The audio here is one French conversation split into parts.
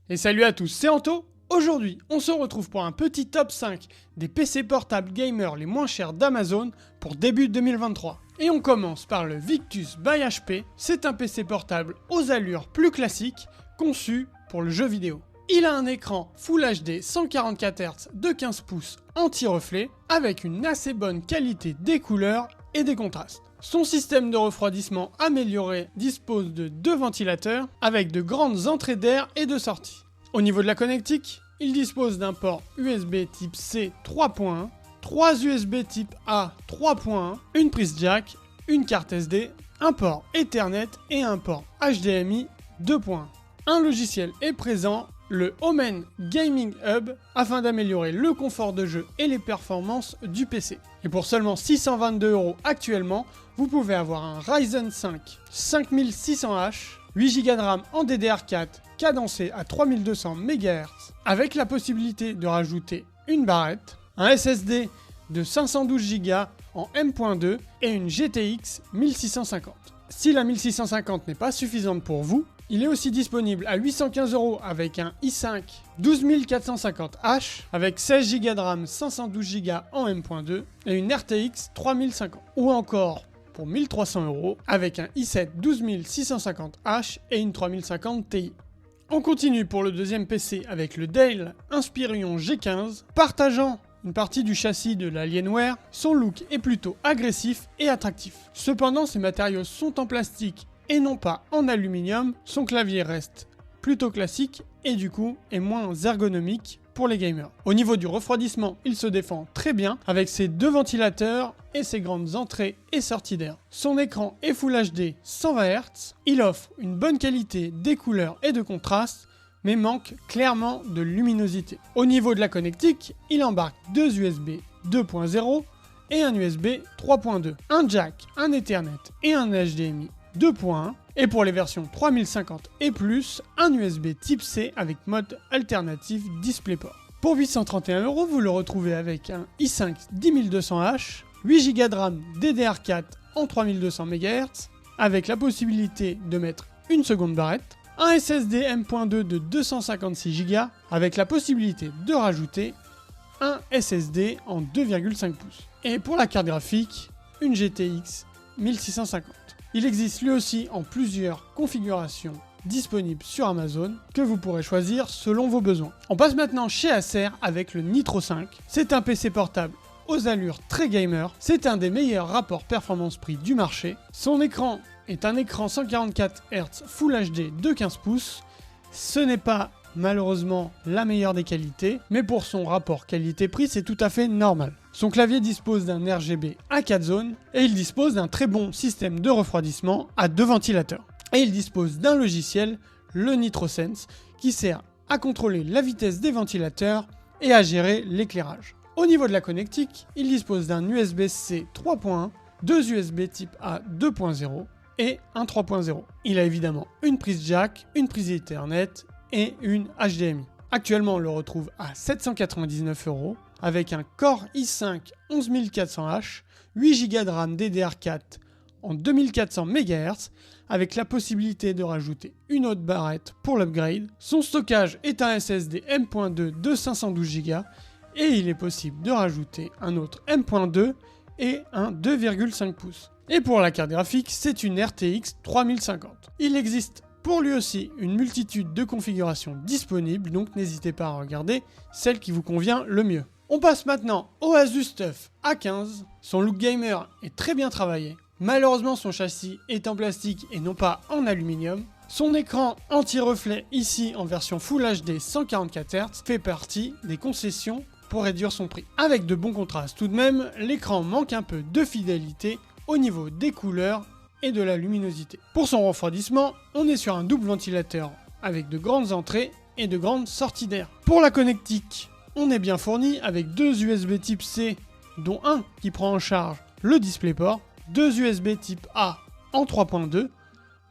Et salut à tous, c'est Anto. Aujourd'hui, on se retrouve pour un petit top 5 des PC portables gamers les moins chers d'Amazon pour début 2023. Et on commence par le Victus by HP. C'est un PC portable aux allures plus classiques, conçu pour le jeu vidéo. Il a un écran Full HD 144 Hz de 15 pouces anti-reflet avec une assez bonne qualité des couleurs et des contrastes. Son système de refroidissement amélioré dispose de 2 ventilateurs avec de grandes entrées d'air et de sortie. Au niveau de la connectique, il dispose d'un port USB type C 3.1, 3 USB type A 3.1, une prise jack, une carte SD, un port Ethernet et un port HDMI 2.1. Un logiciel est présent, le Omen Gaming Hub, afin d'améliorer le confort de jeu et les performances du PC. Et pour seulement 622 € actuellement, vous pouvez avoir un Ryzen 5 5600H, 8 Go de RAM en DDR4 cadencé à 3200 MHz, avec la possibilité de rajouter une barrette, un SSD de 512 Go en M.2 et une GTX 1650. Si la 1650 n'est pas suffisante pour vous, il est aussi disponible à 815 € avec un i5 12450H avec 16 Go de RAM, 512 Go en M.2 et une RTX 3050. Ou encore pour 1300 € avec un i7 12650H et une 3050 Ti. On continue pour le deuxième PC avec le Dell Inspiron G15. Partageant une partie du châssis de l'Alienware, son look est plutôt agressif et attractif. Cependant, ses matériaux sont en plastique et non pas en aluminium. Son clavier reste plutôt classique et du coup est moins ergonomique pour les gamers. Au niveau du refroidissement, il se défend très bien avec ses 2 ventilateurs et ses grandes entrées et sorties d'air. Son écran est Full HD 120 Hz, il offre une bonne qualité des couleurs et de contraste, mais manque clairement de luminosité. Au niveau de la connectique, il embarque 2 USB 2.0 et un USB 3.2, un jack, un Ethernet et un HDMI 2.1, et pour les versions 3050 et plus, un USB type C avec mode alternatif DisplayPort. Pour 831 €, vous le retrouvez avec un i5 10200H, 8 Go de RAM DDR4 en 3200 MHz, avec la possibilité de mettre une seconde barrette, un SSD M.2 de 256 Go, avec la possibilité de rajouter un SSD en 2,5 pouces. Et pour la carte graphique, une GTX 1650. Il existe lui aussi en plusieurs configurations disponibles sur Amazon que vous pourrez choisir selon vos besoins. On passe maintenant chez Acer avec le Nitro 5. C'est un PC portable aux allures très gamer. C'est un des meilleurs rapports performance-prix du marché. Son écran est un écran 144 Hz Full HD de 15 pouces. Ce n'est pas malheureusement la meilleure des qualités, mais pour son rapport qualité-prix, c'est tout à fait normal. Son clavier dispose d'un RGB à 4 zones et il dispose d'un très bon système de refroidissement à 2 ventilateurs. Et il dispose d'un logiciel, le NitroSense, qui sert à contrôler la vitesse des ventilateurs et à gérer l'éclairage. Au niveau de la connectique, il dispose d'un USB-C 3.1, 2 USB type A 2.0 et un 3.0. Il a évidemment une prise jack, une prise Ethernet et une HDMI. Actuellement, on le retrouve à 799 € avec un Core i5 11400H, 8 Go de RAM DDR4 en 2400 MHz avec la possibilité de rajouter une autre barrette pour l'upgrade. Son stockage est un SSD M.2 de 512 Go et il est possible de rajouter un autre M.2 et un 2,5 pouces. Et pour la carte graphique, c'est une RTX 3050. Il existe pour lui aussi une multitude de configurations disponibles, donc n'hésitez pas à regarder celle qui vous convient le mieux. On passe maintenant au Asus TUF A15. Son look gamer est très bien travaillé. Malheureusement, son châssis est en plastique et non pas en aluminium. Son écran anti-reflet, ici en version Full HD 144 Hz, fait partie des concessions pour réduire son prix. Avec de bons contrastes tout de même, l'écran manque un peu de fidélité au niveau des couleurs et de la luminosité. Pour son refroidissement, on est sur un double ventilateur avec de grandes entrées et de grandes sorties d'air. Pour la connectique, on est bien fourni avec 2 USB type C, dont un qui prend en charge le DisplayPort, 2 USB type A en 3.2,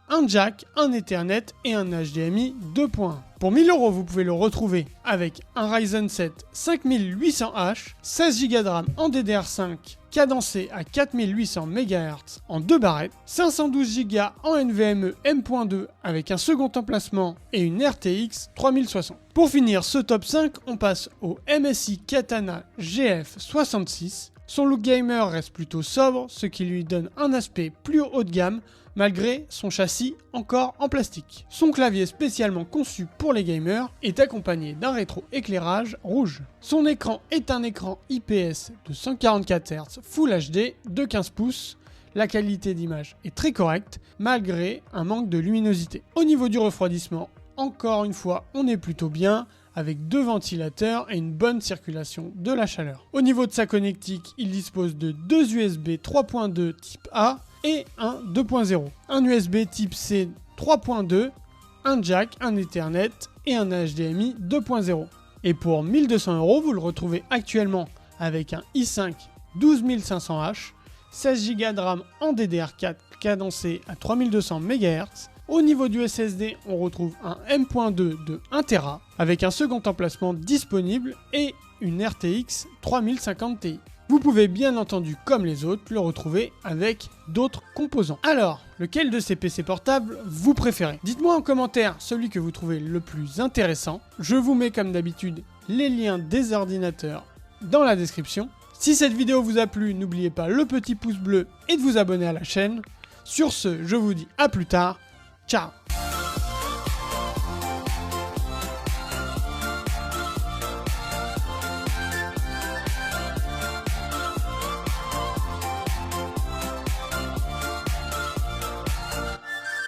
un jack, un Ethernet et un HDMI 2.1. Pour 1000 €, vous pouvez le retrouver avec un Ryzen 7 5800H, 16 Go de RAM en DDR5 cadencé à 4800 MHz en 2 barrettes, 512 Go en NVMe M.2 avec un second emplacement et une RTX 3060. Pour finir ce top 5, on passe au MSI Katana GF66. Son look gamer reste plutôt sobre, ce qui lui donne un aspect plus haut de gamme malgré son châssis encore en plastique. Son clavier spécialement conçu pour les gamers est accompagné d'un rétro-éclairage rouge. Son écran est un écran IPS de 144 Hz Full HD de 15 pouces. La qualité d'image est très correcte malgré un manque de luminosité. Au niveau du refroidissement, encore une fois, on est plutôt bien, avec 2 ventilateurs et une bonne circulation de la chaleur. Au niveau de sa connectique, il dispose de 2 USB 3.2 type A et un 2.0, un USB type C 3.2, un jack, un Ethernet et un HDMI 2.0. Et pour 1200 €, vous le retrouvez actuellement avec un i5 12500H, 16 Go de RAM en DDR4 cadencé à 3200 MHz. Au niveau du SSD, on retrouve un M.2 de 1 Tera avec un second emplacement disponible et une RTX 3050 Ti. Vous pouvez bien entendu, comme les autres, le retrouver avec d'autres composants. Alors, lequel de ces PC portables vous préférez? Dites-moi en commentaire celui que vous trouvez le plus intéressant. Je vous mets comme d'habitude les liens des ordinateurs dans la description. Si cette vidéo vous a plu, n'oubliez pas le petit pouce bleu et de vous abonner à la chaîne. Sur ce, je vous dis à plus tard. Ciao!